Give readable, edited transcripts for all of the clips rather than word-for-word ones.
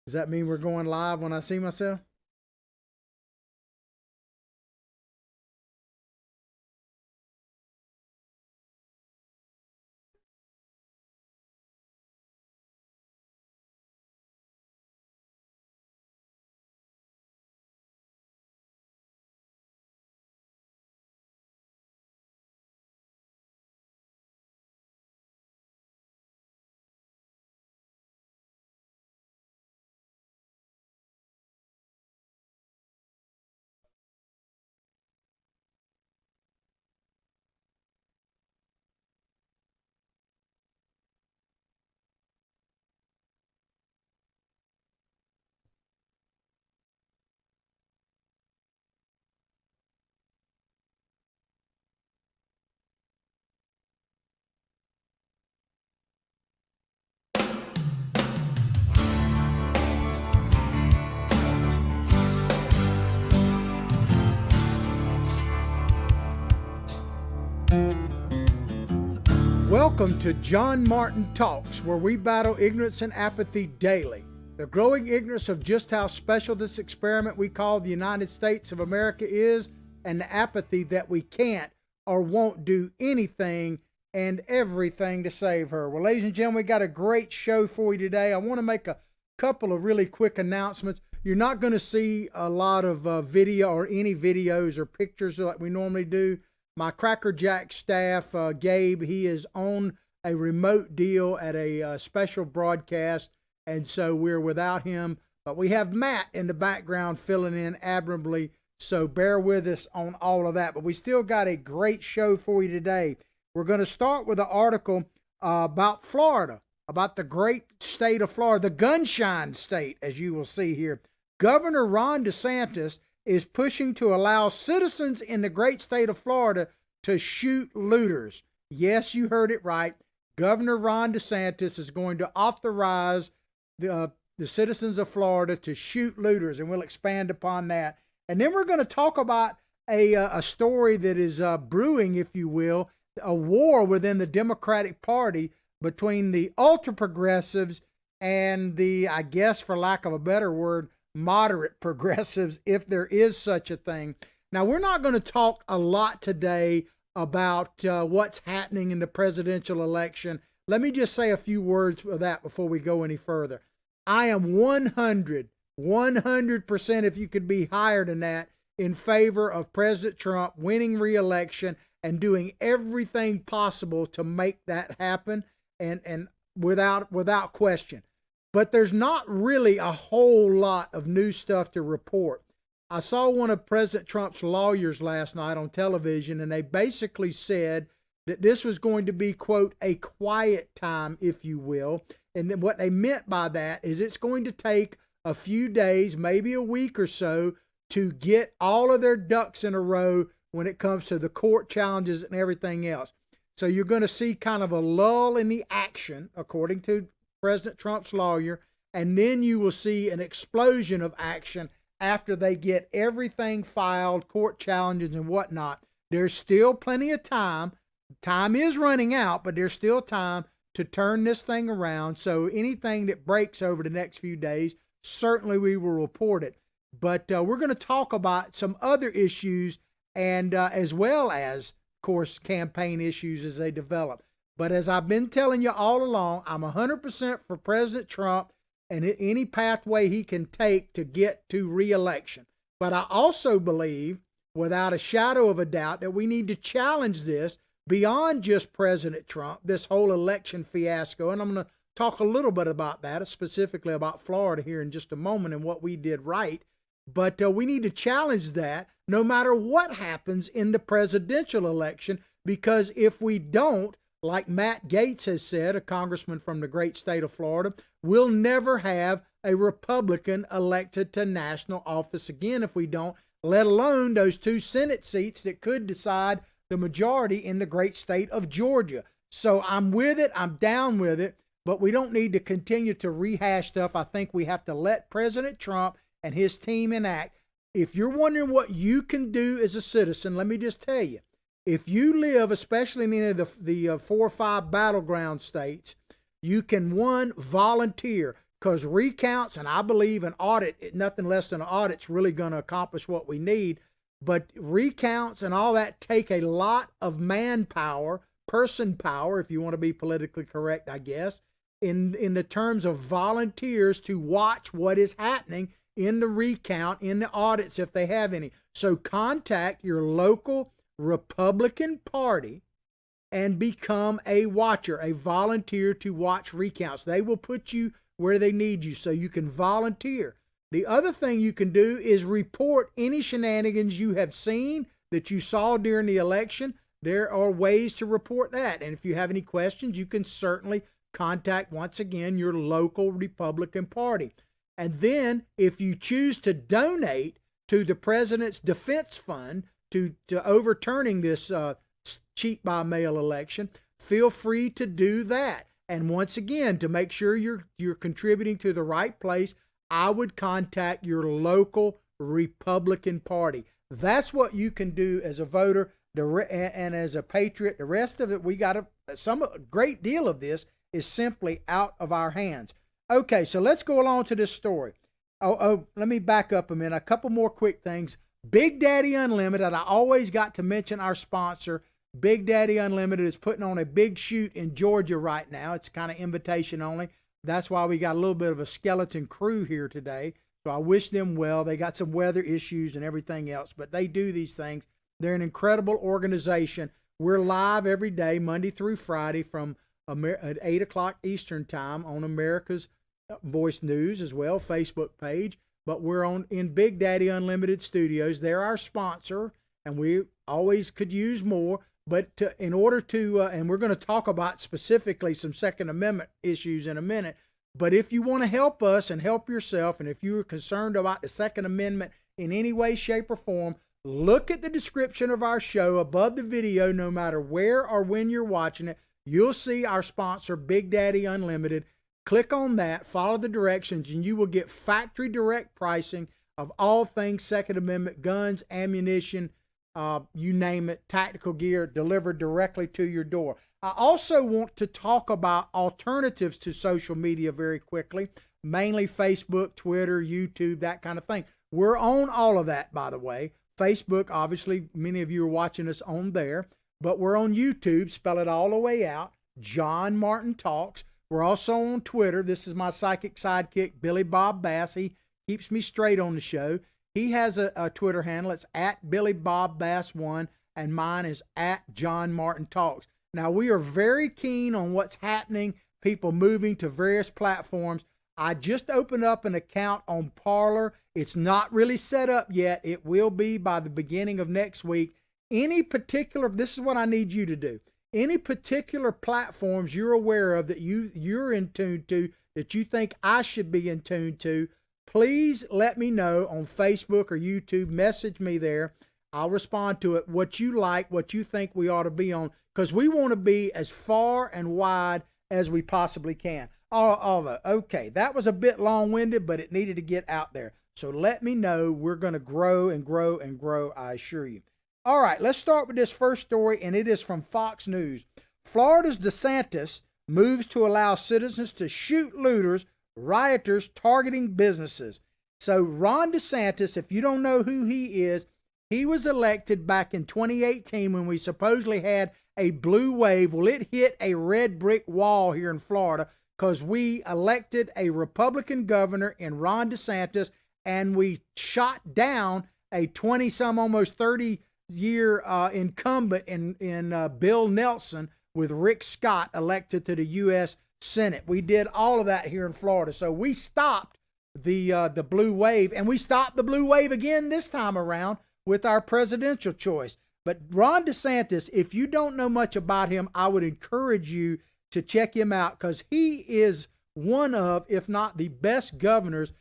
Does that mean we're going live when I see myself? Welcome to John Martin Talks, where we battle ignorance and apathy daily. The growing ignorance of just how special this experiment we call the United States of America is, and the apathy that we can't or won't do anything and everything to save her. Well, ladies and gentlemen, we got a great show for you today. I want to make a couple of really quick announcements. You're not going to see a lot of video or any videos or pictures like we normally do. My Cracker Jack staff, Gabe, he is on a remote deal at a special broadcast, and so we're without him. But we have Matt in the background filling in admirably, so bear with us on all of that. But we still got a great show for you today. We're going to start with an article about Florida, about the great state of Florida, the gunshine state, as you will see here. Governor Ron DeSantis is pushing to allow citizens in the great state of Florida to shoot looters. Yes, you heard it right. Governor Ron DeSantis is going to authorize the citizens of Florida to shoot looters, and we'll expand upon that. And then we're going to talk about a story that is brewing, if you will, a war within the Democratic Party between the ultra-progressives and the, I guess for lack of a better word, moderate progressives, if there is such a thing. Now, we're not going to talk a lot today about what's happening in the presidential election. Let me just say a few words of that before we go any further. I am 100% if you could be higher than that, in favor of President Trump winning re-election and doing everything possible to make that happen, and without question. But there's not really a whole lot of new stuff to report. I saw one of President Trump's lawyers last night on television, and they basically said that this was going to be, quote, a quiet time, if you will. And then what they meant by that is it's going to take a few days, maybe a week or so, to get all of their ducks in a row when it comes to the court challenges and everything else. So you're going to see kind of a lull in the action, according to President Trump's lawyer, and then you will see an explosion of action after they get everything filed, court challenges and whatnot. There's still plenty of time. Time is running out, but there's still time to turn this thing around. So anything that breaks over the next few days, certainly we will report it. But we're going to talk about some other issues, and as well as, of course, campaign issues as they develop. But as I've been telling you all along, I'm 100% for President Trump and any pathway he can take to get to re-election. But I also believe, without a shadow of a doubt, that we need to challenge this beyond just President Trump, this whole election fiasco. And I'm going to talk a little bit about that, specifically about Florida here in just a moment and what we did right. But we need to challenge that no matter what happens in the presidential election, because if we don't, like Matt Gaetz has said, a congressman from the great state of Florida, we'll never have a Republican elected to national office again if we don't, let alone those 2 Senate seats that could decide the majority in the great state of Georgia. So I'm with it. I'm down with it. But we don't need to continue to rehash stuff. I think we have to let President Trump and his team enact. If you're wondering what you can do as a citizen, let me just tell you. If you live, especially in any of the 4 or 5 battleground states, you can, one, volunteer. because recounts, and I believe an audit, nothing less than an audit's really going to accomplish what we need. But recounts and all that take a lot of manpower, person power, if you want to be politically correct, I guess, in the terms of volunteers to watch what is happening in the recount, in the audits, if they have any. So contact your local Republican Party and become a watcher, a volunteer to watch recounts. They will put you where they need you so you can volunteer. The other thing you can do is report any shenanigans you have seen that you saw during the election. There are ways to report that. And if you have any questions, you can certainly contact, once again, your local Republican Party. And then if you choose to donate to the President's Defense Fund to overturning this cheat by mail election, feel free to do that. And once again, to make sure you're contributing to the right place, I would contact your local Republican Party. That's what you can do as a voter and as a patriot. The rest of it, a great deal of this is simply out of our hands. Okay, so let's go along to this story. Let me back up a minute. A couple more quick things. Big Daddy Unlimited, I always got to mention our sponsor. Big Daddy Unlimited is putting on a big shoot in Georgia right now. It's kind of invitation only. That's why we got a little bit of a skeleton crew here today. So I wish them well. They got some weather issues and everything else, but they do these things. They're an incredible organization. We're live every day, Monday through Friday from at 8 o'clock Eastern Time on America's Voice News as well, Facebook page. But we're in Big Daddy Unlimited Studios. They're our sponsor, and we always could use more. But in order to, and we're going to talk about specifically some Second Amendment issues in a minute, but if you want to help us and help yourself, and if you're concerned about the Second Amendment in any way, shape, or form, look at the description of our show above the video. No matter where or when you're watching it, you'll see our sponsor, Big Daddy Unlimited. Click on that, follow the directions, and you will get factory direct pricing of all things Second Amendment, guns, ammunition, you name it, tactical gear delivered directly to your door. I also want to talk about alternatives to social media very quickly, mainly Facebook, Twitter, YouTube, that kind of thing. We're on all of that, by the way. Facebook, obviously, many of you are watching us on there, but we're on YouTube, spell it all the way out, John Martin Talks. We're also on Twitter. This is my psychic sidekick, Billy Bob Bass. He keeps me straight on the show. He has a Twitter handle. It's at Billy Bob Bass 1, and mine is at John Martin Talks. Now, we are very keen on what's happening, people moving to various platforms. I just opened up an account on Parler. It's not really set up yet. It will be by the beginning of next week. This is what I need you to do. Any particular platforms you're aware of that you're in tune to, that you think I should be in tune to, please let me know on Facebook or YouTube. Message me there. I'll respond to it. What you like, what you think we ought to be on, because we want to be as far and wide as we possibly can. Okay, that was a bit long-winded, but it needed to get out there. So let me know. We're going to grow and grow and grow, I assure you. All right, let's start with this first story, and it is from Fox News. Florida's DeSantis moves to allow citizens to shoot looters, rioters targeting businesses. So Ron DeSantis, if you don't know who he is, he was elected back in 2018 when we supposedly had a blue wave. Well, it hit a red brick wall here in Florida because we elected a Republican governor in Ron DeSantis, and we shot down a 20-some, almost 30-year incumbent in Bill Nelson with Rick Scott elected to the U.S. Senate. We did all of that here in Florida. So we stopped the blue wave, and we stopped the blue wave again this time around with our presidential choice. But Ron DeSantis, if you don't know much about him, I would encourage you to check him out because he is one of, if not the best governors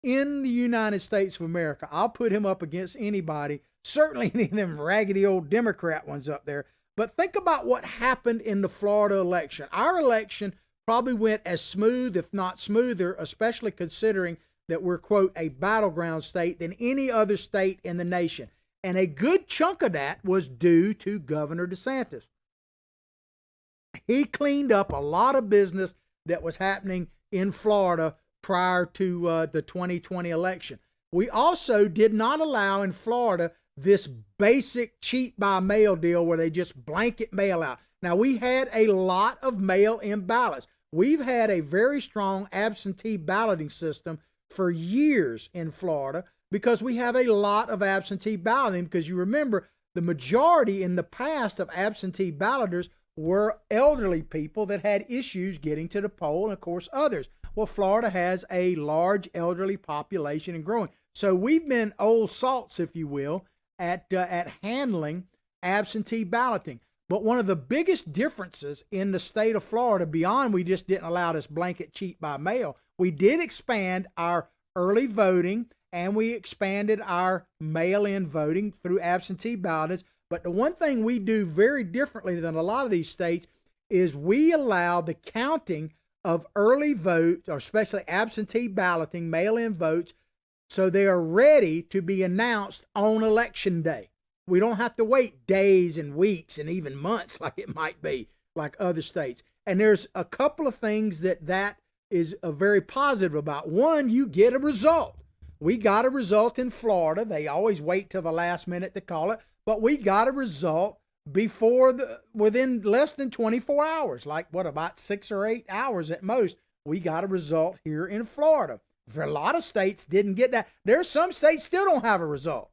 in the United States of America. I'll put him up against anybody, certainly any of them raggedy old Democrat ones up there. But think about what happened in the Florida election. Our election probably went as smooth, if not smoother, especially considering that we're, quote, a battleground state than any other state in the nation. And a good chunk of that was due to Governor DeSantis. He cleaned up a lot of business that was happening in Florida prior to the 2020 election. We also did not allow in Florida this basic cheat by mail deal where they just blanket mail out. Now, we had a lot of mail-in ballots. We've had a very strong absentee balloting system for years in Florida because we have a lot of absentee balloting, because you remember the majority in the past of absentee balloters were elderly people that had issues getting to the poll, and of course others. Well, Florida has a large elderly population and growing. So we've been old salts, if you will, at handling absentee balloting. But one of the biggest differences in the state of Florida, beyond we just didn't allow this blanket cheat by mail, we did expand our early voting and we expanded our mail-in voting through absentee ballots. But the one thing we do very differently than a lot of these states is we allow the counting of early votes, or especially absentee balloting, mail-in votes, so they are ready to be announced on election day. We don't have to wait days and weeks and even months like it might be like other states. And there's a couple of things that is very positive about. One, you get a result. We got a result in Florida. They always wait till the last minute to call it, but we got a result within less than 24 hours, like about 6 or 8 hours at most. We got a result here in Florida. For a lot of states didn't get that. There's some states still don't have a result.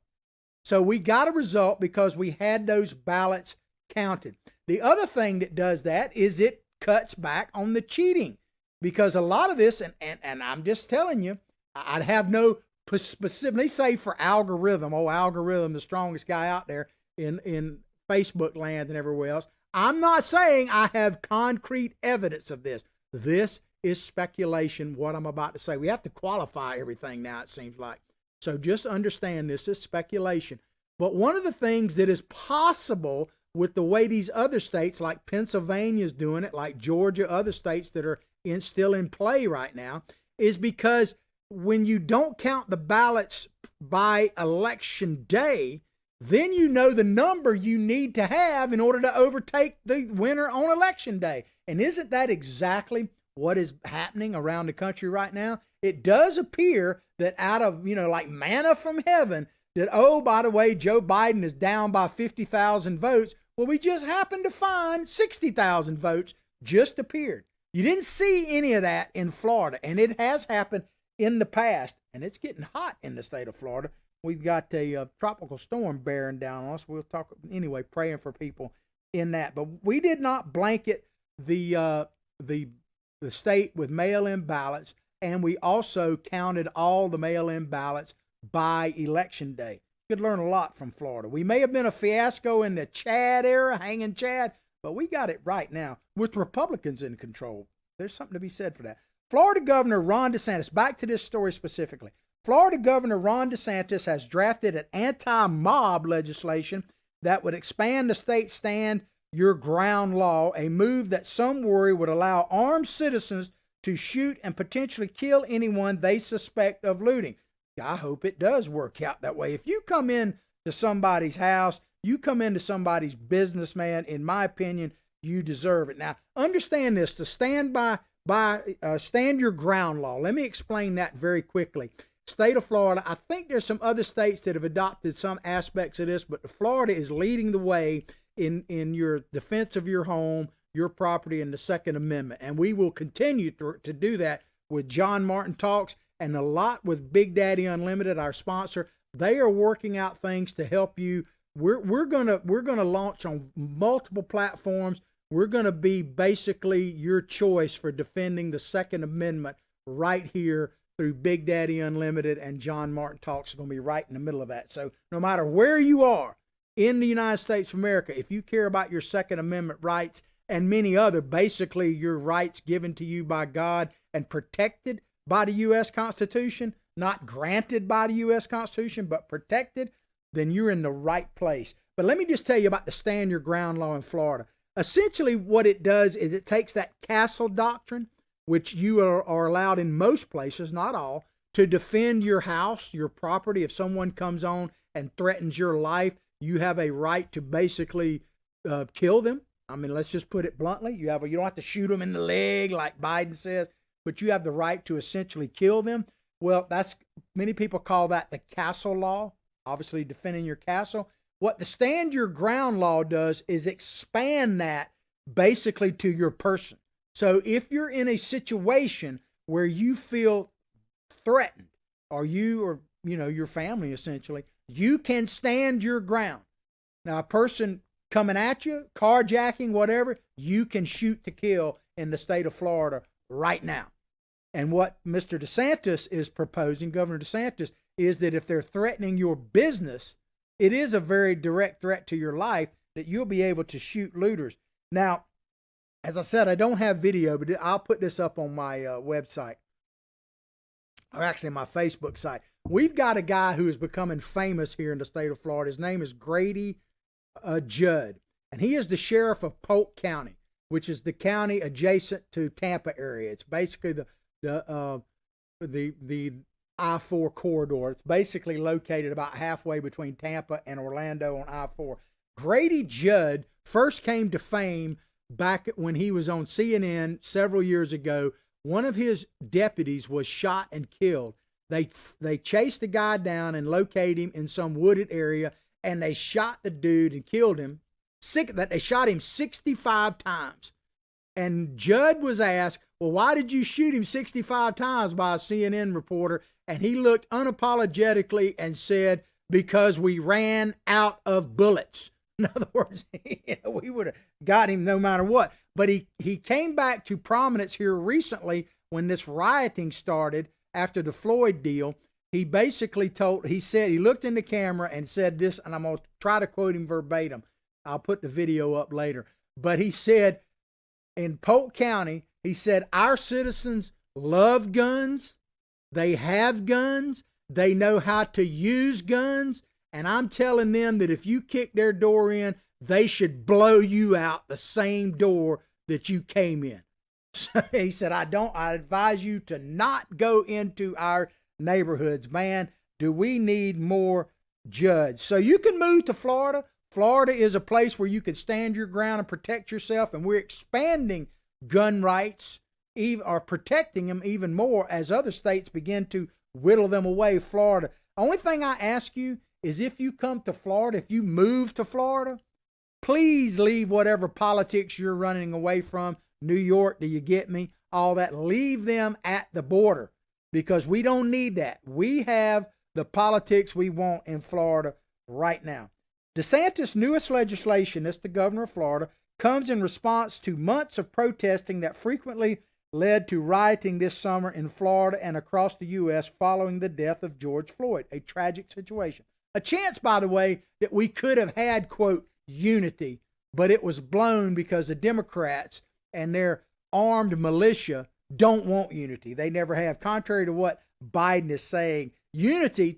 So we got a result because we had those ballots counted. The other thing that does that is it cuts back on the cheating, because a lot of this, and I'm just telling you, I'd have no specific, they say for algorithm, algorithm, the strongest guy out there in Facebook land and everywhere else. I'm not saying I have concrete evidence of this. This is speculation, what I'm about to say. We have to qualify everything now, it seems like. So just understand this is speculation. But one of the things that is possible with the way these other states, like Pennsylvania is doing it, like Georgia, other states that are still in play right now, is because when you don't count the ballots by election day, then you know the number you need to have in order to overtake the winner on election day. And isn't that exactly what is happening around the country right now? It does appear that out of, like manna from heaven, that, by the way, Joe Biden is down by 50,000 votes. Well, we just happened to find 60,000 votes just appeared. You didn't see any of that in Florida, and it has happened in the past, and it's getting hot in the state of Florida. We've got a tropical storm bearing down on us. We'll talk anyway, praying for people in that. But we did not blanket the state with mail-in ballots, and we also counted all the mail-in ballots by election day. You could learn a lot from Florida. We may have been a fiasco in the Chad era, hanging Chad, but we got it right now with Republicans in control. There's something to be said for that. Florida Governor Ron DeSantis, back to this story specifically. Florida Governor Ron DeSantis has drafted an anti-mob legislation that would expand the state stand your ground law, a move that some worry would allow armed citizens to shoot and potentially kill anyone they suspect of looting. I hope it does work out that way. If you come in to somebody's house, you come into somebody's business, man, in my opinion, you deserve it. Now, understand this, to stand stand your ground law. Let me explain that very quickly. State of Florida, I think there's some other states that have adopted some aspects of this, but Florida is leading the way in your defense of your home, your property, and the Second Amendment. And we will continue to do that with John Martin Talks and a lot with Big Daddy Unlimited, our sponsor. They are working out things to help you. We're gonna launch on multiple platforms. We're gonna be basically your choice for defending the Second Amendment right here through Big Daddy Unlimited, and John Martin Talks is gonna be right in the middle of that. So no matter where you are in the United States of America, if you care about your Second Amendment rights and many other, basically your rights given to you by God and protected by the U.S. Constitution, not granted by the U.S. Constitution, but protected, then you're in the right place. But let me just tell you about the Stand Your Ground law in Florida. Essentially what it does is it takes that castle doctrine, which you are allowed in most places, not all, to defend your house, your property. If someone comes on and threatens your life, you have a right to basically kill them. I mean, let's just put it bluntly. You don't have to shoot them in the leg like Biden says, but you have the right to essentially kill them. Well, that's, many people call that the castle law, obviously defending your castle. What the stand your ground law does is expand that basically to your person. So if you're in a situation where you feel threatened, or your family essentially, you can stand your ground. Now, a person coming at you, carjacking, whatever, you can shoot to kill in the state of Florida right now. And what Mr. DeSantis is proposing, Governor DeSantis, is that if they're threatening your business, it is a very direct threat to your life that you'll be able to shoot looters. Now, as I said, I don't have video, but I'll put this up on my website, or actually my Facebook site. We've got a guy who is becoming famous here in the state of Florida. His name is Grady Judd, and he is the sheriff of Polk County, which is the county adjacent to Tampa area. It's basically the I-4 corridor. It's basically located about halfway between Tampa and Orlando on I-4. Grady Judd first came to fame back when he was on CNN several years ago. One of his deputies was shot and killed. They chased the guy down and located him in some wooded area, and they shot the dude and killed him. They shot him 65 times. And Judd was asked, well, why did you shoot him 65 times by a CNN reporter? And he looked unapologetically and said, because we ran out of bullets. In other words, we would have got him no matter what. But he came back to prominence here recently when this rioting started after the Floyd deal. He basically he looked in the camera and said this, and I'm going to try to quote him verbatim. I'll put the video up later. But he said, in Polk County, he said, our citizens love guns. They have guns. They know how to use guns. And I'm telling them that if you kick their door in, they should blow you out the same door that you came in. So he said, I advise you to not go into our neighborhoods. Man, do we need more Judds? So you can move to Florida. Florida is a place where you can stand your ground and protect yourself. And we're expanding gun rights, or protecting them even more as other states begin to whittle them away. Florida. Only thing I ask you is, if you come to Florida, if you move to Florida, please leave whatever politics you're running away from. New York, do you get me? All that, leave them at the border, because we don't need that. We have the politics we want in Florida right now. DeSantis' newest legislation, that's the governor of Florida, comes in response to months of protesting that frequently led to rioting this summer in Florida and across the U.S. following the death of George Floyd, a tragic situation. A chance, by the way, that we could have had, quote, unity, but it was blown because the Democrats and their armed militia don't want unity. They never have. Contrary to what Biden is saying, unity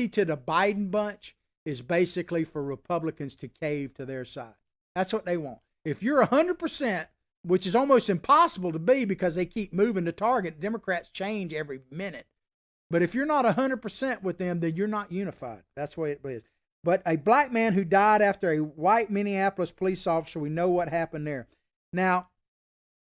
to the Biden bunch is basically for Republicans to cave to their side. That's what they want. If you're 100%, which is almost impossible to be because they keep moving the target, Democrats change every minute. But if you're not 100% with them, then you're not unified. That's the way it is. But a black man who died after a white Minneapolis police officer, we know what happened there. Now,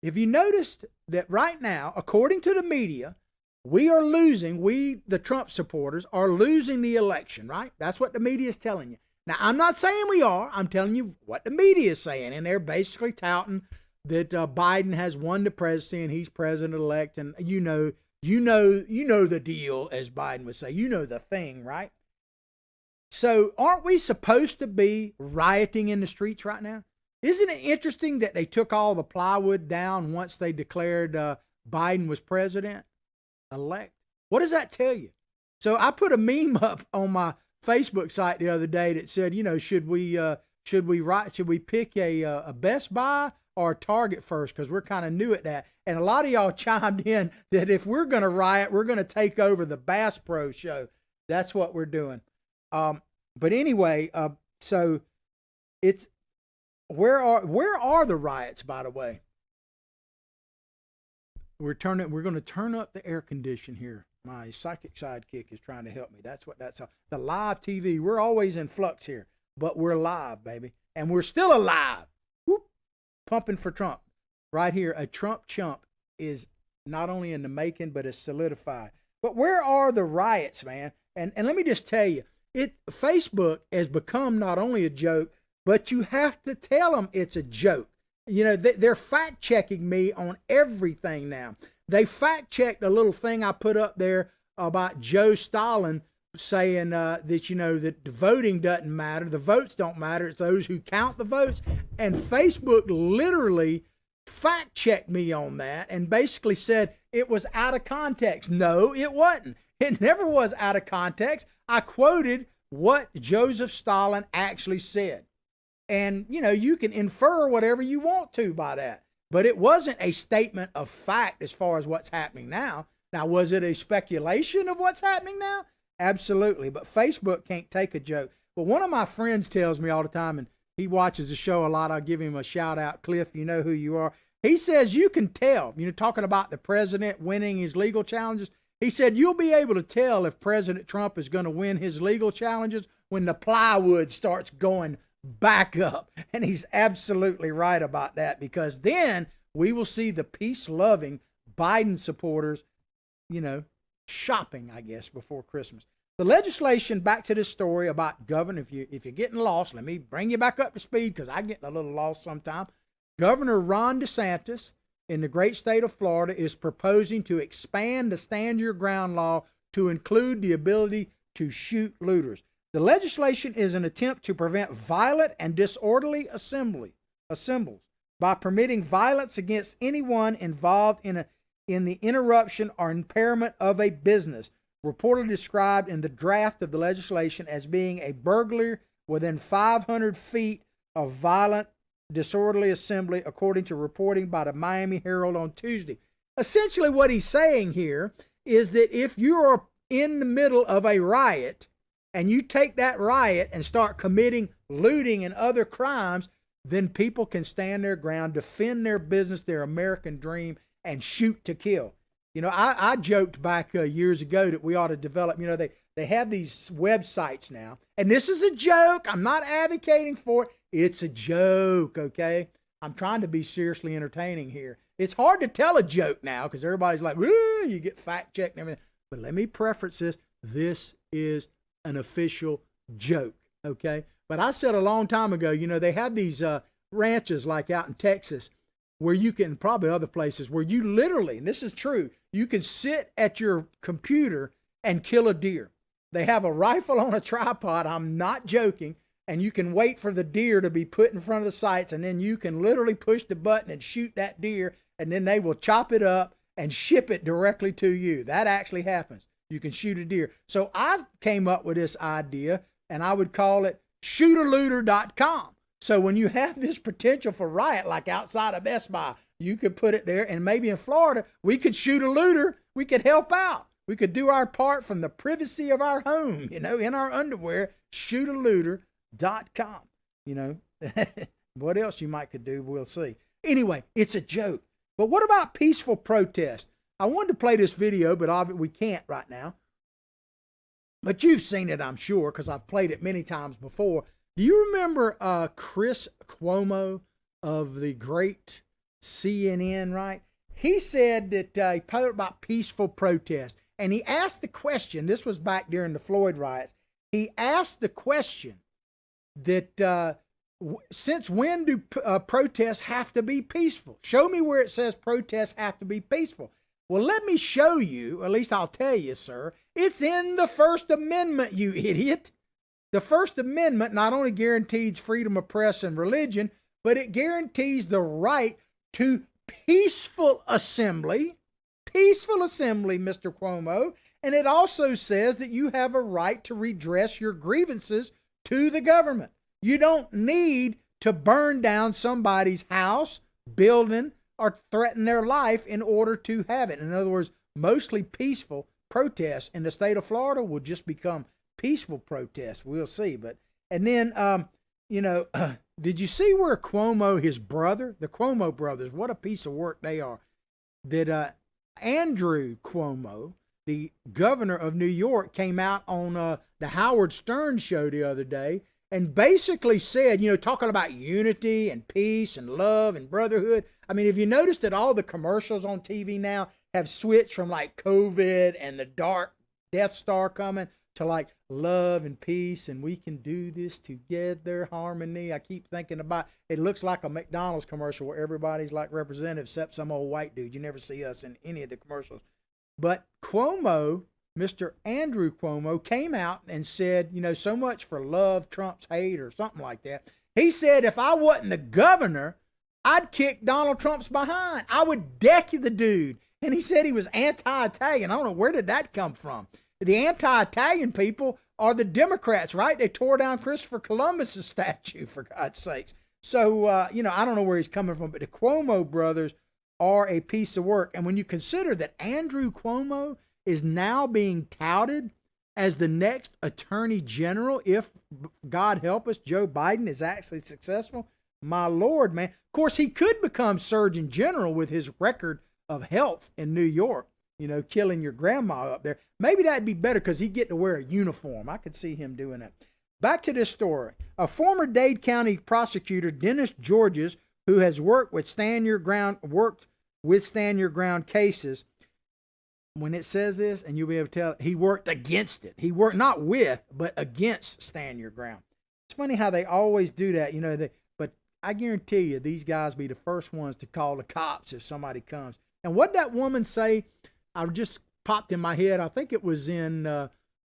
if you noticed that right now, according to the media, we, the Trump supporters, are losing the election, right? That's what the media is telling you. Now, I'm not saying we are. I'm telling you what the media is saying. And they're basically touting that Biden has won the presidency and he's president-elect. And you know the deal, as Biden would say. You know the thing, right? So aren't we supposed to be rioting in the streets right now? Isn't it interesting that they took all the plywood down once they declared Biden was president-elect? What does that tell you? So I put a meme up on my Facebook site the other day that said, should we pick a Best Buy or a Target first, because we're kind of new at that. And a lot of y'all chimed in that if we're going to riot, we're going to take over the Bass Pro Show. That's what we're doing. But anyway, so it's where are the riots, by the way? We're going to turn up the air condition here. My psychic sidekick is trying to help me. That's the live TV. We're always in flux here, but we're live, baby. And we're still alive. Whoop. Pumping for Trump. Right here, a Trump chump is not only in the making, but it's solidified. But where are the riots, man? And let me just tell you, Facebook has become not only a joke, but you have to tell them it's a joke. You know, they're fact checking me on everything now. They fact checked a little thing I put up there about Joe Stalin saying that, you know, that the voting doesn't matter. The votes don't matter. It's those who count the votes. And Facebook literally fact checked me on that and basically said it was out of context. No, it wasn't. It never was out of context. I quoted what Joseph Stalin actually said. And, you know, you can infer whatever you want to by that. But it wasn't a statement of fact as far as what's happening now. Now, was it a speculation of what's happening now? Absolutely. But Facebook can't take a joke. But one of my friends tells me all the time, and he watches the show a lot. I'll give him a shout out. Cliff, you know who you are. He says you can tell, you know, talking about the president winning his legal challenges. He said you'll be able to tell if President Trump is going to win his legal challenges when the plywood starts going back up. And he's absolutely right about that, because then we will see the peace-loving Biden supporters, you know, shopping, I guess, before Christmas. The legislation, back to this story about governor, if you're getting lost, let me bring you back up to speed because I get a little lost sometimes. Governor Ron DeSantis in the great state of Florida is proposing to expand the stand your ground law to include the ability to shoot looters. The legislation is an attempt to prevent violent and disorderly assemblies by permitting violence against anyone involved in the interruption or impairment of a business, reportedly described in the draft of the legislation as being a burglary within 500 feet of violent, disorderly assembly, according to reporting by the Miami Herald on Tuesday. Essentially, what he's saying here is that if you are in the middle of a riot and you take that riot and start committing looting and other crimes, then people can stand their ground, defend their business, their American dream, and shoot to kill. You know, I joked back years ago that we ought to develop, you know, they have these websites now, and this is a joke. I'm not advocating for it. It's a joke, okay? I'm trying to be seriously entertaining here. It's hard to tell a joke now because everybody's like, woo, you get fact checked and everything. But let me preface this. This is an official joke, okay? But I said a long time ago, you know, they have these ranches like out in Texas where you can, probably other places, where you literally, and this is true, you can sit at your computer and kill a deer. They have a rifle on a tripod, I'm not joking, and you can wait for the deer to be put in front of the sights, and then you can literally push the button and shoot that deer, and then they will chop it up and ship it directly to you. That actually happens. You can shoot a deer. So I came up with this idea, and I would call it shootalooter.com. So when you have this potential for riot, like outside of Best Buy, you could put it there, and maybe in Florida, we could shoot a looter. We could help out. We could do our part from the privacy of our home, you know, in our underwear, shootalooter.com. You know, what else you might could do, we'll see. Anyway, it's a joke. But what about peaceful protest? I wanted to play this video, but we can't right now. But you've seen it, I'm sure, because I've played it many times before. Do you remember Chris Cuomo of the great CNN, right? He said that he posted about peaceful protest. And he asked the question, this was back during the Floyd riots. He asked the question that since when do protests have to be peaceful? Show me where it says protests have to be peaceful. Well, let me show you, at least I'll tell you, sir. It's in the First Amendment, you idiot. The First Amendment not only guarantees freedom of press and religion, but it guarantees the right to peaceful assembly. Peaceful assembly, Mr. Cuomo. And it also says that you have a right to redress your grievances to the government. You don't need to burn down somebody's house, building, or threaten their life in order to have it. In other words, mostly peaceful protests in the state of Florida will just become peaceful protests. We'll see. And then, you know, did you see where Cuomo, his brother, the Cuomo brothers, what a piece of work they are, that Andrew Cuomo, the governor of New York, came out on the Howard Stern show the other day and basically said, talking about unity and peace and love and brotherhood. I mean, have you noticed that all the commercials on TV now have switched from like COVID and the dark Death Star coming to like love and peace, and we can do this together, harmony. I keep thinking about, it looks like a McDonald's commercial where everybody's like representative except some old white dude. You never see us in any of the commercials. But Cuomo, Mr. Andrew Cuomo, came out and said, so much for love trumps hate or something like that. He said, if I wasn't the governor, I'd kick Donald Trump's behind. I would deck the dude. And he said he was anti-Italian. I don't know, where did that come from? The anti-Italian people are the Democrats, right? They tore down Christopher Columbus's statue, for God's sakes. So, I don't know where he's coming from, but the Cuomo brothers are a piece of work. And when you consider that Andrew Cuomo is now being touted as the next attorney general, if, God help us, Joe Biden is actually successful, my Lord, man. Of course, he could become Surgeon General with his record of health in New York, killing your grandma up there. Maybe that'd be better because he'd get to wear a uniform. I could see him doing that. Back to this story. A former Dade County prosecutor, Dennis Georges, who has worked with Stand Your Ground cases. When it says this, and you'll be able to tell, he worked against it. He worked not with, but against Stand Your Ground. It's funny how they always do that, but I guarantee you these guys be the first ones to call the cops if somebody comes. And what that woman say, I just popped in my head. I think it was in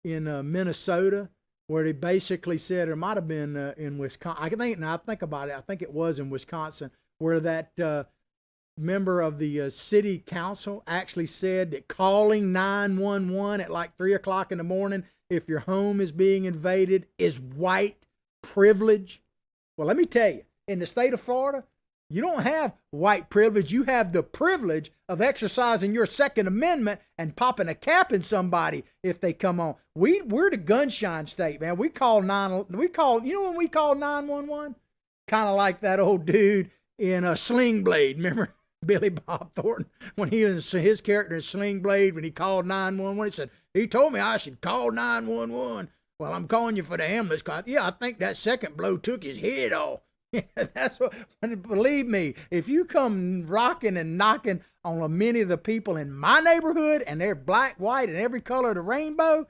Minnesota, where they basically said, or it might have been in Wisconsin. I think about it. I think it was in Wisconsin, where that member of the city council actually said that calling 911 at like 3:00 in the morning if your home is being invaded is white privilege. Well, let me tell you, in the state of Florida, you don't have white privilege. You have the privilege of exercising your Second Amendment and popping a cap in somebody if they come on. We're the gunshine state, man. We call 911? Kind of like that old dude in Sling Blade. Remember Billy Bob Thornton when he was his character in Sling Blade, when he called 911? He said, he told me I should call 911. Well, I'm calling you for the ambulance. Yeah, I think that second blow took his head off. That's what, believe me, if you come rocking and knocking on many of the people in my neighborhood and they're black, white, and every color of the rainbow,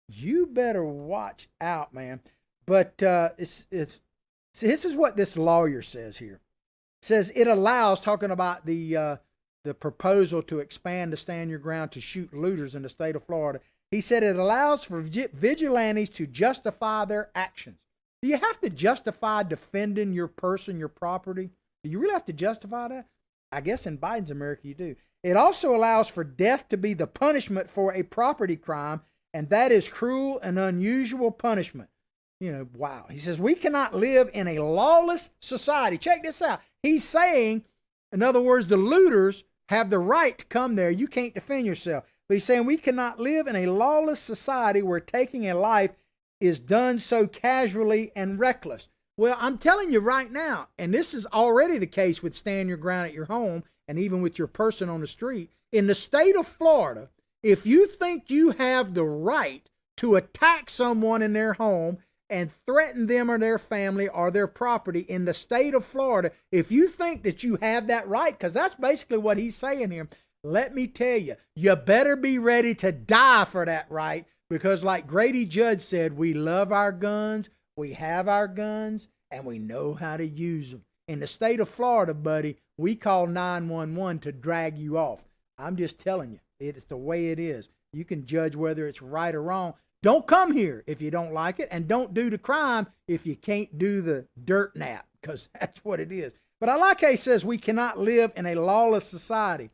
you better watch out, man. But this is what this lawyer says here. It says it allows, talking about the proposal to expand the Stand Your Ground to shoot looters in the state of Florida. He said it allows for vigilantes to justify their actions. Do you have to justify defending your person, your property? Do you really have to justify that? I guess in Biden's America you do. It also allows for death to be the punishment for a property crime, and that is cruel and unusual punishment. Wow. He says we cannot live in a lawless society. Check this out. He's saying, in other words, the looters have the right to come there. You can't defend yourself. But he's saying we cannot live in a lawless society where taking a life is done so casually and reckless. Well, I'm telling you right now, and this is already the case with Stand Your Ground at your home and even with your person on the street. In the state of Florida, if you think you have the right to attack someone in their home and threaten them or their family or their property in the state of Florida, if you think that you have that right, because that's basically what he's saying here, let me tell you, you better be ready to die for that right. Because like Grady Judd said, we love our guns, we have our guns, and we know how to use them. In the state of Florida, buddy, we call 911 to drag you off. I'm just telling you, it's the way it is. You can judge whether it's right or wrong. Don't come here if you don't like it, and don't do the crime if you can't do the dirt nap, because that's what it is. But I like how he says we cannot live in a lawless society.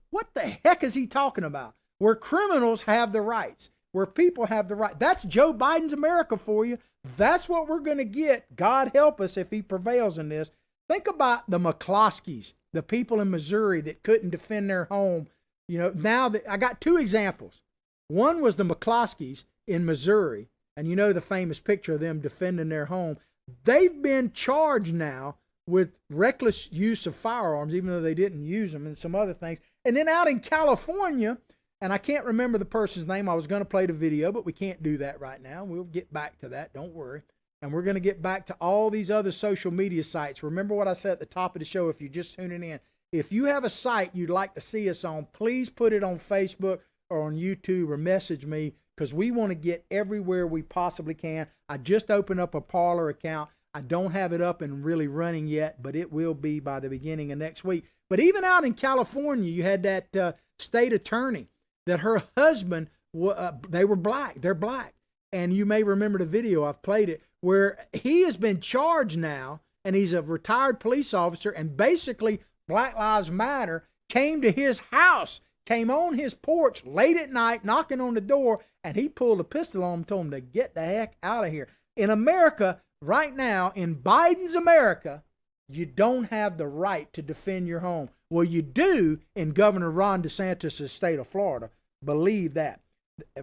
What the heck is he talking about? Where criminals have the rights. Where people have the right. That's Joe Biden's America for you. That's what we're going to get. God help us if he prevails in this. Think about the McCloskeys, the people in Missouri that couldn't defend their home. Now that I got two examples. One was the McCloskeys in Missouri, and the famous picture of them defending their home. They've been charged now with reckless use of firearms, even though they didn't use them, and some other things. And then out in California, and I can't remember the person's name. I was going to play the video, but we can't do that right now. We'll get back to that. Don't worry. And we're going to get back to all these other social media sites. Remember what I said at the top of the show if you're just tuning in. If you have a site you'd like to see us on, please put it on Facebook or on YouTube or message me, because we want to get everywhere we possibly can. I just opened up a Parler account. I don't have it up and really running yet, but it will be by the beginning of next week. But even out in California, you had that state attorney that her husband, they were black. They're black. And you may remember the video, I've played it, where he has been charged now, and he's a retired police officer, and basically Black Lives Matter came to his house, came on his porch late at night, knocking on the door, and he pulled a pistol on him, told him to get the heck out of here. In America, right now, in Biden's America, you don't have the right to defend your home. Well, you do in Governor Ron DeSantis' state of Florida. Believe that.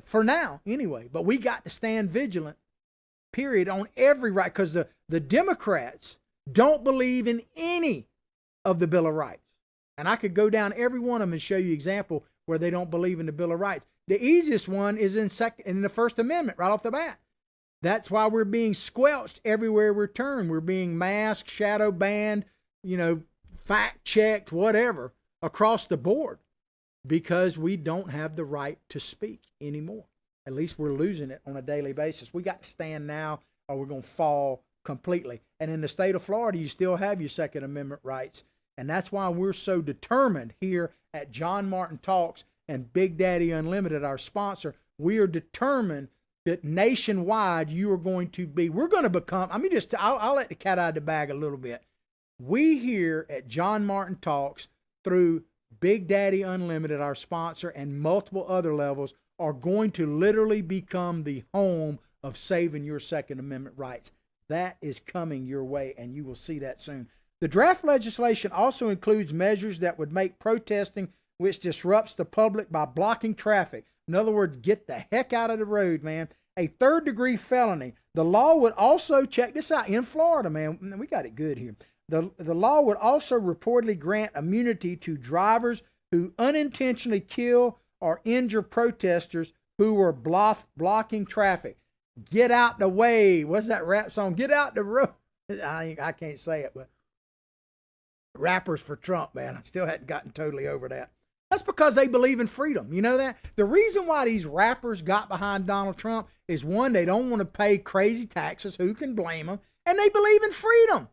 For now, anyway. But we got to stand vigilant, period, on every right, because the Democrats don't believe in any of the Bill of Rights. And I could go down every one of them and show you example where they don't believe in the Bill of Rights. The easiest one is in the First Amendment, right off the bat. That's why we're being squelched everywhere we turn. We're being masked, shadow banned, fact checked, whatever, across the board, because we don't have the right to speak anymore. At least we're losing it on a daily basis. We got to stand now or we're going to fall completely. And in the state of Florida, you still have your Second Amendment rights. And that's why we're so determined here at John Martin Talks and Big Daddy Unlimited, our sponsor. We are determined that nationwide we're going to become, I'll let the cat out of the bag a little bit. We here at John Martin Talks, through Big Daddy Unlimited, our sponsor, and multiple other levels, are going to literally become the home of saving your Second Amendment rights. That is coming your way, and you will see that soon. The draft legislation also includes measures that would make protesting, which disrupts the public by blocking traffic. In other words, get the heck out of the road, man. A third-degree felony. The law would also, check this out, in Florida, man, we got it good here. The law would also reportedly grant immunity to drivers who unintentionally kill or injure protesters who were blocking traffic. Get out the way. What's that rap song? Get out the road. I can't say it, but rappers for Trump, man. I still hadn't gotten totally over that. That's because they believe in freedom. You know that? The reason why these rappers got behind Donald Trump is, one, they don't want to pay crazy taxes. Who can blame them? And they believe in freedom.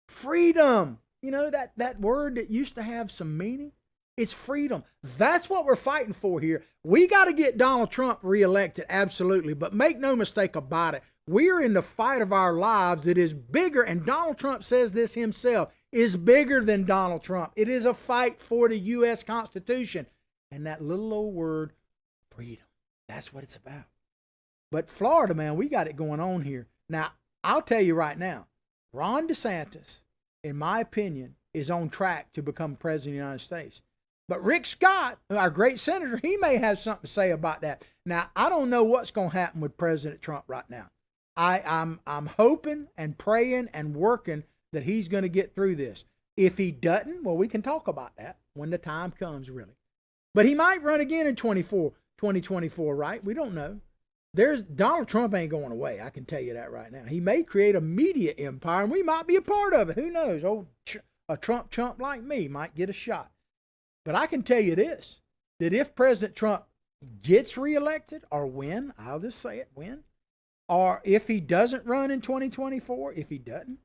Freedom. You know, that word that used to have some meaning? It's freedom. That's what we're fighting for here. We got to get Donald Trump reelected, absolutely. But make no mistake about it. We're in the fight of our lives that is bigger, and Donald Trump says this himself, is bigger than Donald Trump. It is a fight for the U.S. Constitution. And that little old word, freedom. That's what it's about. But Florida, man, we got it going on here. Now, I'll tell you right now, Ron DeSantis, in my opinion, is on track to become president of the United States. But Rick Scott, our great senator, he may have something to say about that. Now, I don't know what's going to happen with President Trump right now. I'm hoping and praying and working that he's going to get through this. If he doesn't, well, we can talk about that when the time comes, really. But he might run again in 2024, right? We don't know. Donald Trump ain't going away. I can tell you that right now. He may create a media empire, and we might be a part of it. Who knows? A Trump chump like me might get a shot. But I can tell you this, that if President Trump gets reelected or win, I'll just say it, win, or if he doesn't run in 2024, if he doesn't,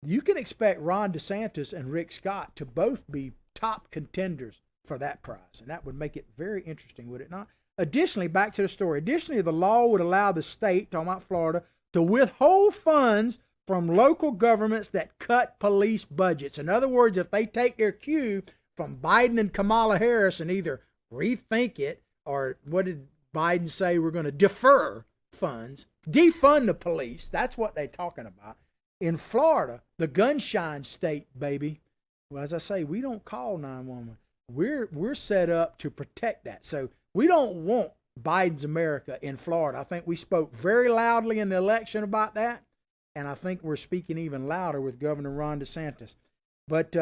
you can expect Ron DeSantis and Rick Scott to both be top contenders for that prize. And that would make it very interesting, would it not? Additionally, back to the story. Additionally, the law would allow the state, talking about Florida, to withhold funds from local governments that cut police budgets. In other words, if they take their cue from Biden and Kamala Harris and either rethink it, or what did Biden say? We're going to defer funds, defund the police. That's what they're talking about. In Florida, the gunshine state, baby. Well, as I say, we don't call 911. We're set up to protect that. So we don't want Biden's America in Florida. I think we spoke very loudly in the election about that, and I think we're speaking even louder with Governor Ron DeSantis. But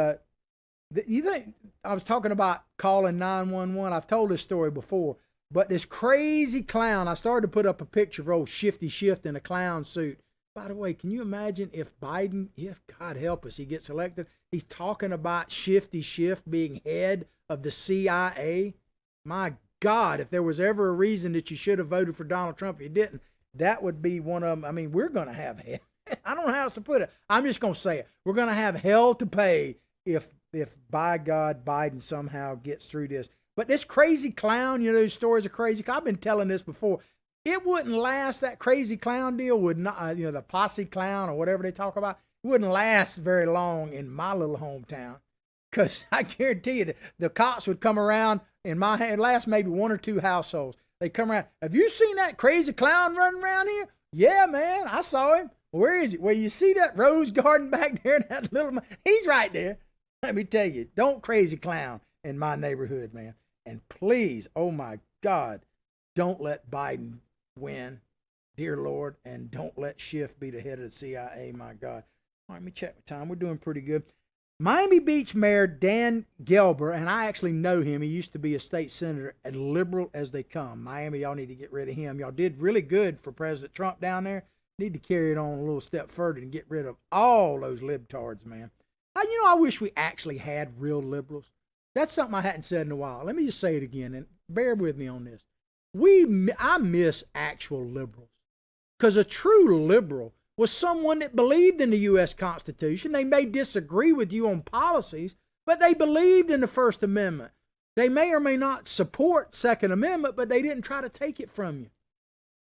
you think I was talking about calling 911? I've told this story before, but this crazy clown, I started to put up a picture of old Shifty Shift in a clown suit. By the way, can you imagine if Biden, if God help us, he gets elected, he's talking about Shifty Schiff being head of the CIA? My God, if there was ever a reason that you should have voted for Donald Trump, if you didn't, that would be one of them. I mean, we're going to have hell. I don't know how else to put it. I'm just going to say it. We're going to have hell to pay if by God, Biden somehow gets through this. But this crazy clown, you know, these stories are crazy. I've been telling this before. It wouldn't last. That crazy clown deal would not, you know, the posse clown or whatever they talk about, it wouldn't last very long in my little hometown. Because I guarantee you, the cops would come around in my last maybe 1 or 2 households. They come around. Have you seen that crazy clown running around here? Yeah, man, I saw him. Where is he? Well, you see that rose garden back there? That little, he's right there. Let me tell you, don't crazy clown in my neighborhood, man. And please, oh my God, don't let Biden win, dear Lord, and don't let Schiff be the head of the CIA, my God. All right, let me check the time. We're doing pretty good. Miami Beach Mayor Dan Gelber, and I actually know him. He used to be a state senator, as liberal as they come. Miami, y'all need to get rid of him. Y'all did really good for President Trump down there. Need to carry it on a little step further and get rid of all those libtards, man. You know, I wish we actually had real liberals. That's something I hadn't said in a while. Let me just say it again, and bear with me on this. I miss actual liberals, because a true liberal was someone that believed in the U.S. Constitution. They may disagree with you on policies, but they believed in the First Amendment. They may or may not support Second Amendment, but they didn't try to take it from you.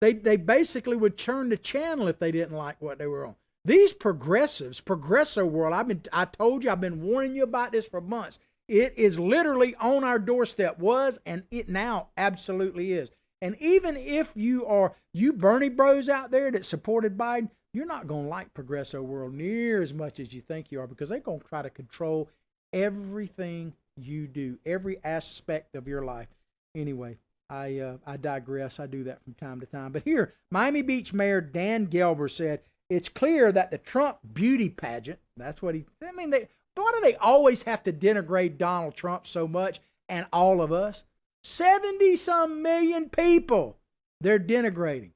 They basically would turn the channel if they didn't like what they were on. These progressives, progresso world, I told you, I've been warning you about this for months. It is literally on our doorstep, was, and it now absolutely is. And even if you Bernie bros out there that supported Biden, you're not going to like progresso world near as much as you think you are, because they're going to try to control everything you do, every aspect of your life. Anyway, I digress. I do that from time to time. But here, Miami Beach Mayor Dan Gelber said, it's clear that the Trump beauty pageant, that's what why do they always have to denigrate Donald Trump so much and all of us? 70-some million people they're denigrating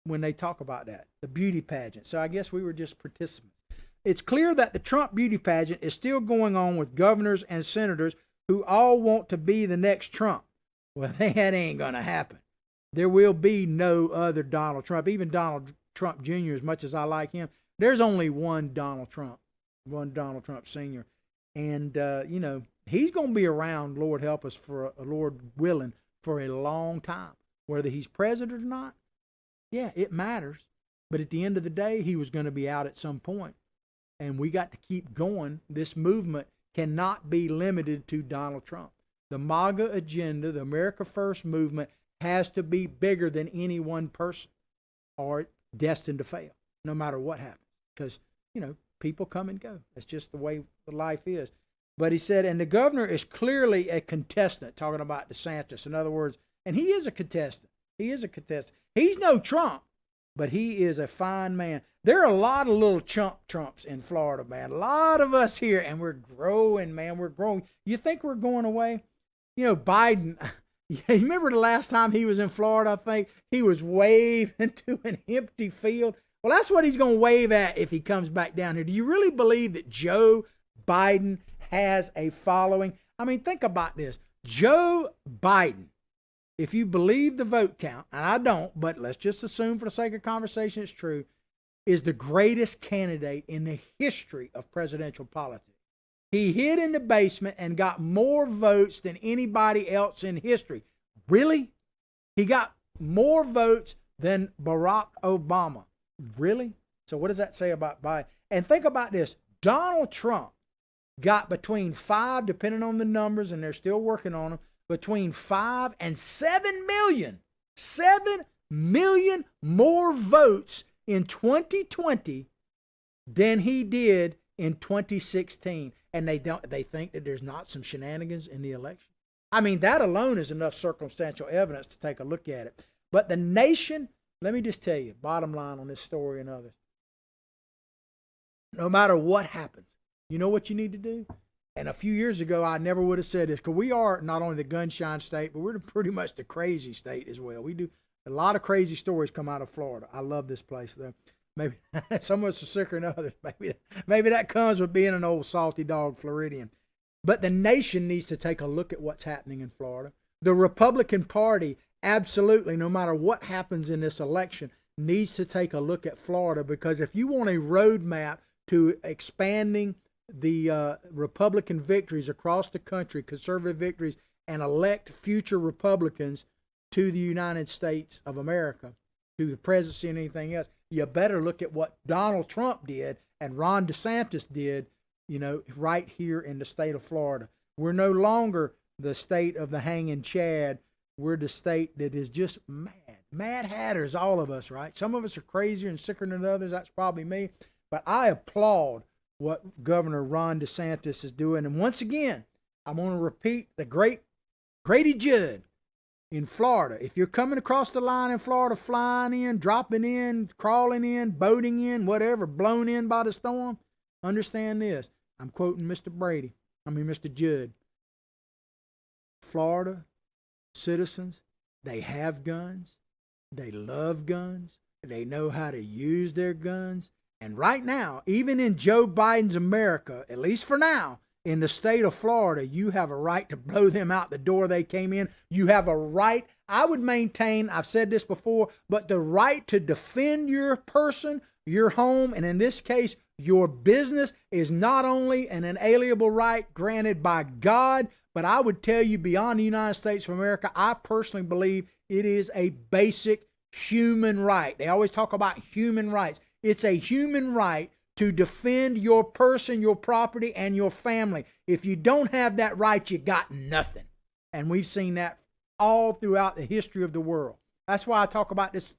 when they talk about that, the beauty pageant. So I guess we were just participants. It's clear that the Trump beauty pageant is still going on with governors and senators who all want to be the next Trump. Well, that ain't going to happen. There will be no other Donald Trump. Even Donald Trump Jr., as much as I like him, there's only one Donald Trump Sr. And, you know, he's going to be around, Lord help us, Lord willing, for a long time. Whether he's president or not, yeah, it matters. But at the end of the day, he was going to be out at some point. And we got to keep going. This movement cannot be limited to Donald Trump. The MAGA agenda, the America First movement, has to be bigger than any one person, or it's destined to fail, no matter what happens. Because, you know, people come and go. That's just the way the life is. But he said, and the governor is clearly a contestant, talking about DeSantis. In other words, and he is a contestant. He is a contestant. He's no Trump, but he is a fine man. There are a lot of little Trumps in Florida, man. A lot of us here, and we're growing, man. We're growing. You think we're going away? You know, Biden, you remember the last time he was in Florida, I think he was waving to an empty field. Well, that's what he's going to wave at if he comes back down here. Do you really believe that Joe Biden has a following? I mean, think about this. Joe Biden, if you believe the vote count, and I don't, but let's just assume for the sake of conversation it's true, is the greatest candidate in the history of presidential politics. He hid in the basement and got more votes than anybody else in history. Really? He got more votes than Barack Obama. Really? So what does that say about Biden? And think about this. Donald Trump got between 5, depending on the numbers, and they're still working on them, between 5 and 7 million. 7 million more votes in 2020 than he did in 2016. And they think that there's not some shenanigans in the election. I mean, that alone is enough circumstantial evidence to take a look at it. But the nation, let me just tell you, bottom line on this story and others, no matter what happens, you know what you need to do? And a few years ago, I never would have said this, because we are not only the gunshine state, but we're pretty much the crazy state as well. We do a lot of crazy stories come out of Florida. I love this place, though. Maybe some of us are sicker than others. Maybe that comes with being an old salty dog Floridian. But the nation needs to take a look at what's happening in Florida. The Republican Party, absolutely, no matter what happens in this election, needs to take a look at Florida, because if you want a roadmap to expanding the Republican victories across the country, conservative victories, and elect future Republicans to the United States of America, to the presidency and anything else, you better look at what Donald Trump did and Ron DeSantis did, right here in the state of Florida. We're no longer the state of the hanging Chad. We're the state that is just mad hatters, all of us, right? Some of us are crazier and sicker than others. That's probably me. But I applaud what Governor Ron DeSantis is doing. And once again, I'm going to repeat the great Grady Judd in Florida. If you're coming across the line in Florida, flying in, dropping in, crawling in, boating in, whatever, blown in by the storm, understand this. I'm quoting Mr. Judd. Florida citizens, they have guns. They love guns. They know how to use their guns. And right now, even in Joe Biden's America, at least for now, in the state of Florida, you have a right to blow them out the door they came in. You have a right, I would maintain, I've said this before, but the right to defend your person, your home, and in this case, your business is not only an inalienable right granted by God, but I would tell you beyond the United States of America, I personally believe it is a basic human right. They always talk about human rights. It's a human right to defend your person, your property, and your family. If you don't have that right, you got nothing. And we've seen that all throughout the history of the world. That's why I talk about this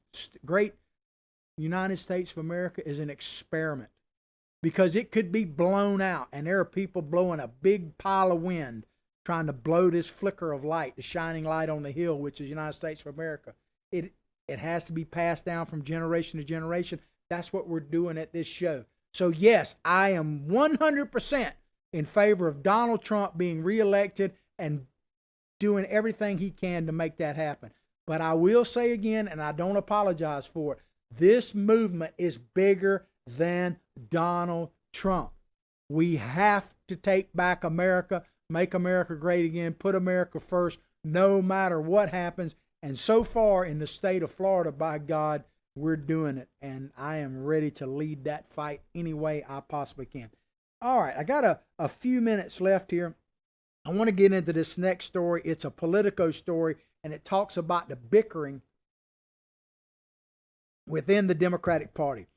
great United States of America as an experiment, because it could be blown out, and there are people blowing a big pile of wind trying to blow this flicker of light, the shining light on the hill, which is the United States of America. It has to be passed down from generation to generation. That's what we're doing at this show. So yes, I am 100% in favor of Donald Trump being reelected and doing everything he can to make that happen. But I will say again, and I don't apologize for it, this movement is bigger than Donald Trump. We have to take back America, make America great again, put America first, no matter what happens. And so far in the state of Florida, by God, we're doing it. And I am ready to lead that fight any way I possibly can. All right, I got a few minutes left here. I want to get into this next story. It's a Politico story, and it talks about the bickering within the Democratic Party.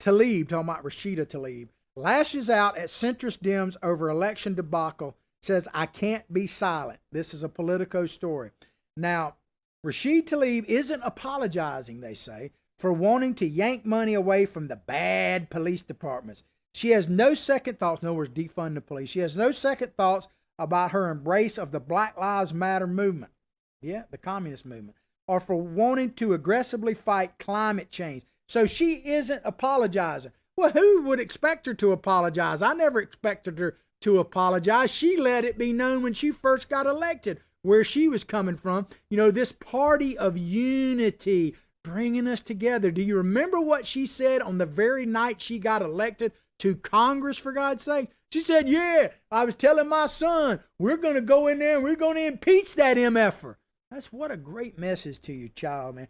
Tlaib, talking about Rashida Tlaib, lashes out at centrist Dems over election debacle, says, I can't be silent. This is a Politico story. Now, Rashida Tlaib isn't apologizing, they say, for wanting to yank money away from the bad police departments. She has no second thoughts, in other words, defund the police. She has no second thoughts about her embrace of the Black Lives Matter movement. Yeah, the communist movement. Or for wanting to aggressively fight climate change. So she isn't apologizing. Well, who would expect her to apologize? I never expected her to apologize. She let it be known when she first got elected where she was coming from. This party of unity, bringing us together. Do you remember what she said on the very night she got elected to Congress, for God's sake? She said, yeah, I was telling my son, we're going to go in there and we're going to impeach that MFer. That's what a great message to your child, man.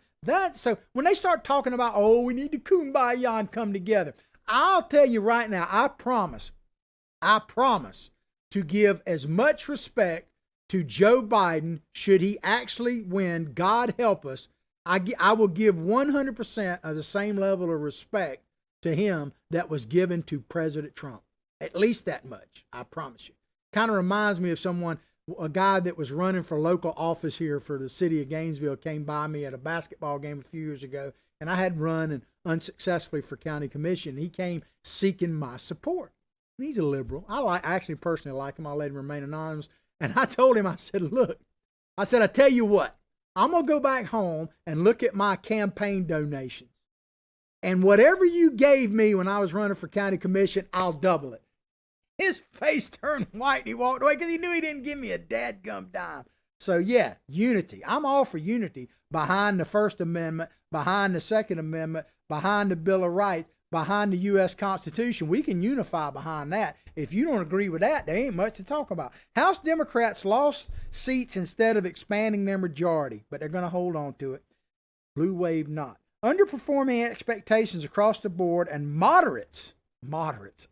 So when they start talking about, we need to kumbaya and come together, I'll tell you right now, I promise to give as much respect to Joe Biden should he actually win, God help us. I will give 100% of the same level of respect to him that was given to President Trump. At least that much, I promise you. Kind of reminds me of a guy that was running for local office here for the city of Gainesville came by me at a basketball game a few years ago, and I had run unsuccessfully for county commission. He came seeking my support. And he's a liberal. I actually personally like him. I'll let him remain anonymous. And I told him, I said, look, I tell you what, I'm going to go back home and look at my campaign donations. And whatever you gave me when I was running for county commission, I'll double it. His face turned white. He walked away because he knew he didn't give me a dadgum dime. So yeah, unity. I'm all for unity behind the First Amendment, behind the Second Amendment, behind the Bill of Rights, behind the U.S. Constitution. We can unify behind that. If you don't agree with that, there ain't much to talk about. House Democrats lost seats instead of expanding their majority, but they're going to hold on to it. Blue wave not. Underperforming expectations across the board, and moderates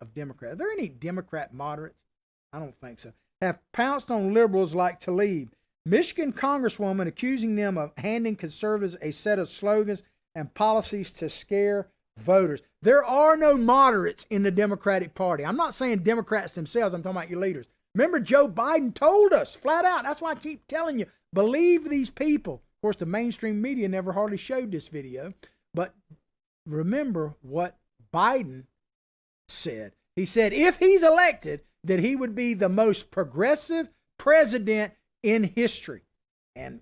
of Democrats. Are there any Democrat moderates? I don't think so. Have pounced on liberals like Tlaib. Michigan Congresswoman accusing them of handing conservatives a set of slogans and policies to scare voters. There are no moderates in the Democratic Party. I'm not saying Democrats themselves. I'm talking about your leaders. Remember, Joe Biden told us flat out. That's why I keep telling you, believe these people. Of course, the mainstream media never hardly showed this video. But remember what Biden said. He said if he's elected, that he would be the most progressive president in history. And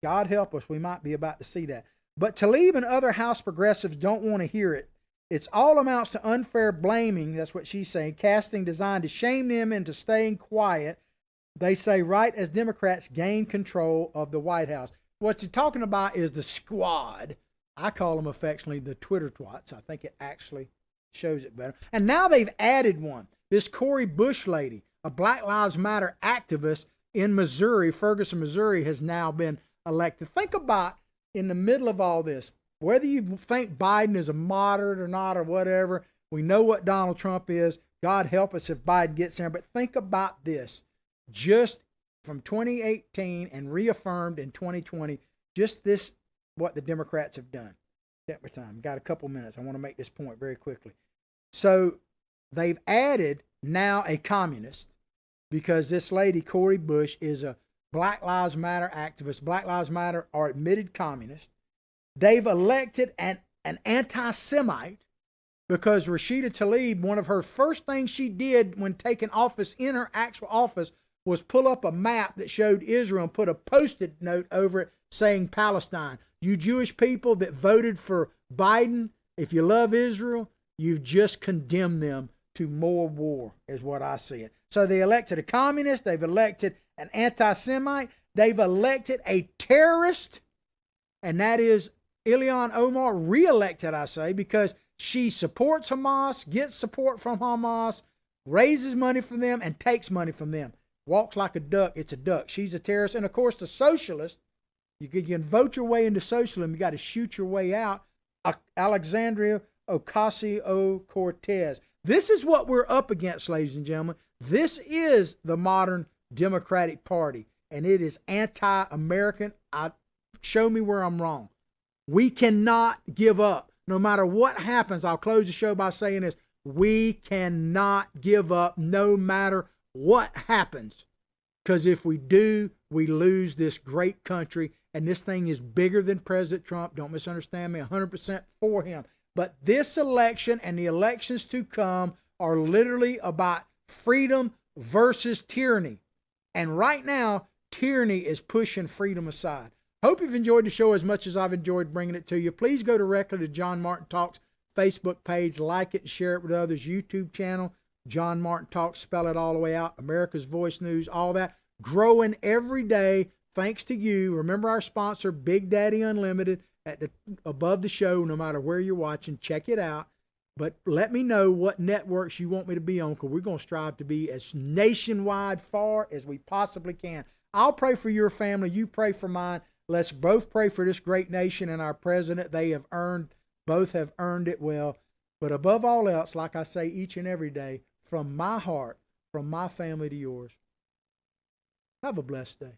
God help us, we might be about to see that. But Tlaib and other House progressives don't want to hear it. It's all amounts to unfair blaming, that's what she's saying, casting designed to shame them into staying quiet, they say, right as Democrats gain control of the White House. What you're talking about is the squad. I call them affectionately the Twitter twats. I think it actually shows it better. And now they've added one. This Cori Bush lady, a Black Lives Matter activist in Missouri, Ferguson, Missouri, has now been elected. Think about, in the middle of all this, whether you think Biden is a moderate or not or whatever, we know what Donald Trump is. God help us if Biden gets there. But think about this. Just from 2018 and reaffirmed in 2020, just this, what the Democrats have done. Check my time. Got a couple minutes. I want to make this point very quickly. So they've added now a communist, because this lady, Cori Bush, is a Black Lives Matter activist. Black Lives Matter are admitted communists. They've elected an anti-Semite, because Rashida Tlaib, one of her first things she did when taking office in her actual office was pull up a map that showed Israel and put a Post-it note over it saying Palestine. You Jewish people that voted for Biden, if you love Israel, you've just condemned them to more war, is what I see it. So they elected a communist, they've elected an anti-Semite, they've elected a terrorist, and that is Ilhan Omar, re-elected, I say, because she supports Hamas, gets support from Hamas, raises money from them, and takes money from them. Walks like a duck, it's a duck. She's a terrorist. And of course, the socialist, you can vote your way into socialism, you got to shoot your way out. Alexandria Ocasio-Cortez. This is what we're up against, ladies and gentlemen. This is the modern Democratic Party, and it is anti-American. Show me where I'm wrong. We cannot give up. No matter what happens, I'll close the show by saying this. We cannot give up no matter what happens. Because if we do, we lose this great country. And this thing is bigger than President Trump. Don't misunderstand me. 100% for him. But this election and the elections to come are literally about freedom versus tyranny. And right now, tyranny is pushing freedom aside. Hope you've enjoyed the show as much as I've enjoyed bringing it to you. Please go directly to John Martin Talks Facebook page, like it and share it with others. YouTube channel, John Martin Talks, spell it all the way out. America's Voice News, all that. Growing every day thanks to you. Remember our sponsor, Big Daddy Unlimited, above the show, no matter where you're watching. Check it out. But let me know what networks you want me to be on, because we're going to strive to be as nationwide far as we possibly can. I'll pray for your family. You pray for mine. Let's both pray for this great nation and our president. Both have earned it well. But above all else, like I say each and every day, from my heart, from my family to yours, have a blessed day.